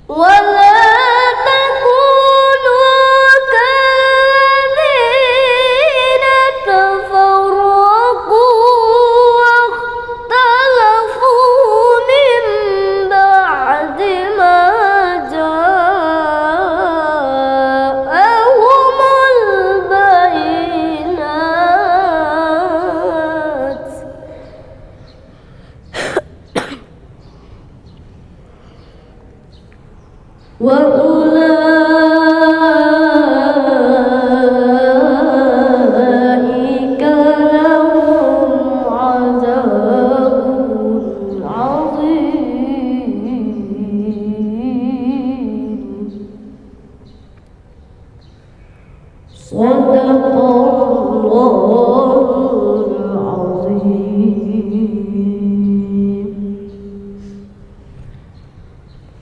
ولا تكونوا كالذين تفرقوا واختلفوا من بعد ما جاءهم البينات وأولئك